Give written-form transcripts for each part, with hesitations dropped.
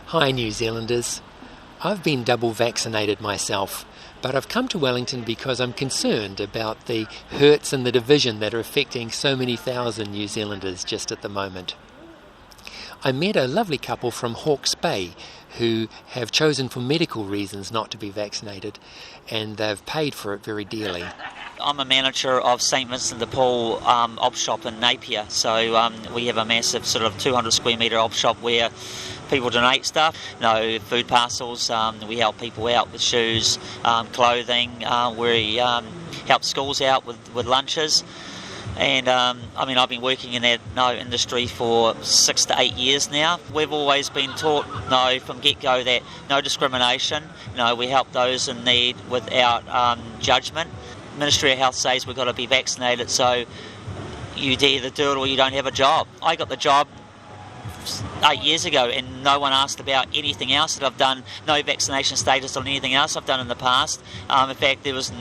Hi New Zealanders. I've been double vaccinated myself, but I've come to Wellington because I'm concerned about the hurts and the division that are affecting so many thousand New Zealanders just at the moment. I met a lovely couple from Hawke's Bay who have chosen for medical reasons not to be vaccinated, and they've paid for it very dearly. I'm a manager of St Vincent de Paul op shop in Napier, so we have a massive sort of 200 square metre op shop where people donate stuff, food parcels. We help people out with shoes, clothing. We help schools out with lunches. And I've been working in that industry for 6 to 8 years now. We've always been taught from get-go that no discrimination. We help those in need without judgment. Ministry of Health says we've got to be vaccinated, so you either do it or you don't have a job. I got the job 8 years ago and no one asked about anything else that I've done, no vaccination status on anything else I've done in the past. In fact, there was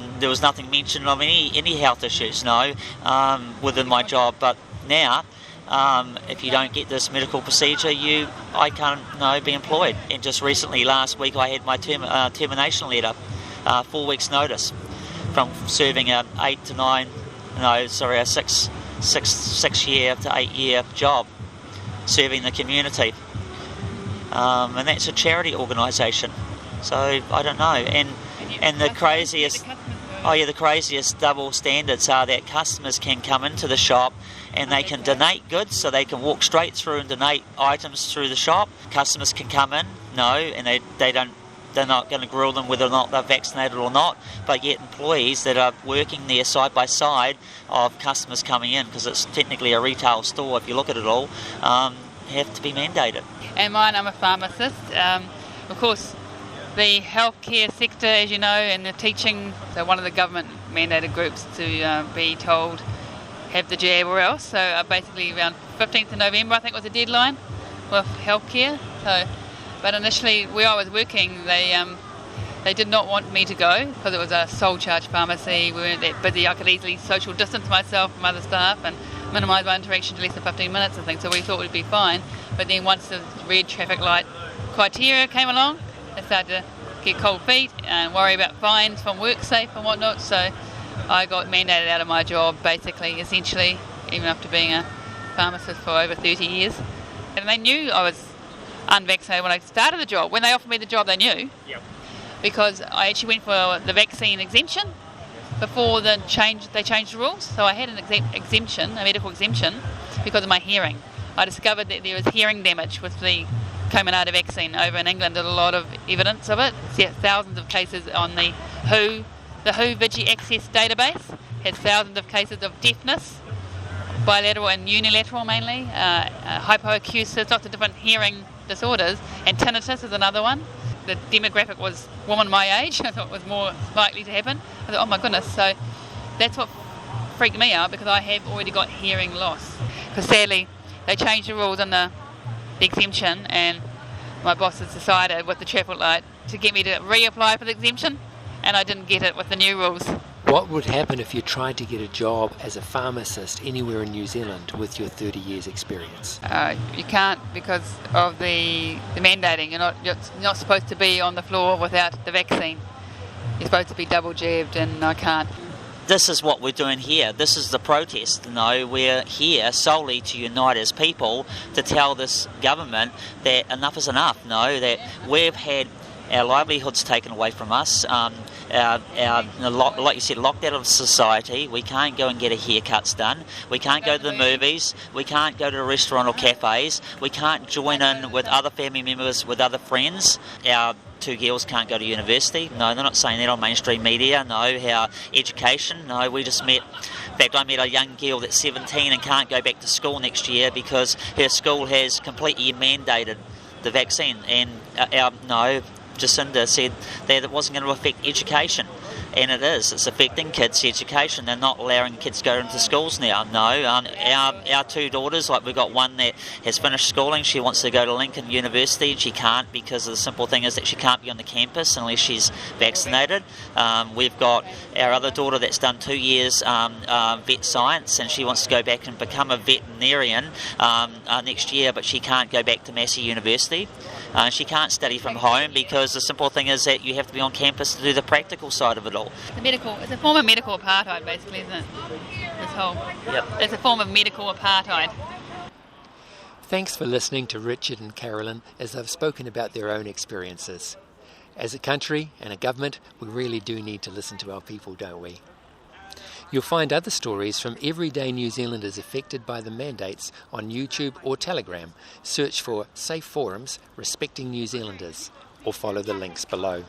nothing mentioned of any health issues within my job. But now, if you don't get this medical procedure, I can't be employed. And just recently, last week, I had my termination letter, 4 weeks notice, from serving a 6 year to 8 year job serving the community, and that's a charity organisation. So I don't know, and the craziest double standards are that customers can come into the shop and they can donate goods, so they can walk straight through and donate items through the shop. Customers can come in, and they're not going to grill them whether or not they're vaccinated or not, but yet employees that are working there side by side of customers coming in, because it's technically a retail store if you look at it all, have to be mandated. And I'm a pharmacist. Of course, the healthcare sector, as you know, and the teaching, so one of the government mandated groups to be told have the jab or else. So basically around 15th of November, I think, was the deadline with healthcare. But initially, where I was working, they did not want me to go because it was a sole charge pharmacy. We weren't that busy. I could easily social distance myself from other staff and minimise my interaction to less than 15 minutes and things. So we thought we'd be fine. But then once the red traffic light criteria came along, they started to get cold feet and worry about fines from WorkSafe and whatnot. So I got mandated out of my job, basically, essentially, even after being a pharmacist for over 30 years. And they knew I was unvaccinated when I started the job. When they offered me the job, they knew. Yep. Because I actually went for the vaccine exemption before they changed the rules. So I had an exemption, a medical exemption, because of my hearing. I discovered that there was hearing damage with the Comirnaty vaccine over in England. Did a lot of evidence of it. Thousands of cases on the WHO Vigi Access database. Had thousands of cases of deafness, bilateral and unilateral mainly, hypoacusis, lots of different hearing disorders, and tinnitus is another one. The demographic was woman my age. I thought it was more likely to happen. I thought, oh my goodness, so that's what freaked me out, because I have already got hearing loss. Because sadly, they changed the rules on the exemption, and my boss has decided with the traffic light to get me to reapply for the exemption, and I didn't get it with the new rules. What would happen if you tried to get a job as a pharmacist anywhere in New Zealand with your 30 years experience? You can't, because of the mandating. You're not supposed to be on the floor without the vaccine. You're supposed to be double jabbed, and I can't. This is what we're doing here. This is the protest. We're here solely to unite as people to tell this government that enough is enough. That we've had our livelihoods taken away from us. Like you said, locked out of society. We can't go and get our haircuts done. We can't go to the movies. We can't go to a restaurant or cafes. We can't join in with other family members, with other friends. Our 2 girls can't go to university. No, they're not saying that on mainstream media. No, our education. No, we just met. In fact, I met a young girl that's 17 and can't go back to school next year because her school has completely mandated the vaccine. And Jacinda said that it wasn't going to affect education. And it is. It's affecting kids' education. They're not allowing kids to go into schools now. No, our two daughters, like we've got one that has finished schooling. She wants to go to Lincoln University, and she can't because the simple thing is that she can't be on the campus unless she's vaccinated. We've got our other daughter that's done 2 years vet science, and she wants to go back and become a veterinarian next year, but she can't go back to Massey University. She can't study from home because the simple thing is that you have to be on campus to do the practical side of it all. It's a form of medical apartheid, basically, isn't it? It's a form of medical apartheid. Thanks for listening to Richard and Carolyn as they've spoken about their own experiences. As a country and a government, we really do need to listen to our people, don't we? You'll find other stories from everyday New Zealanders affected by the mandates on YouTube or Telegram. Search for Safe Forums Respecting New Zealanders or follow the links below.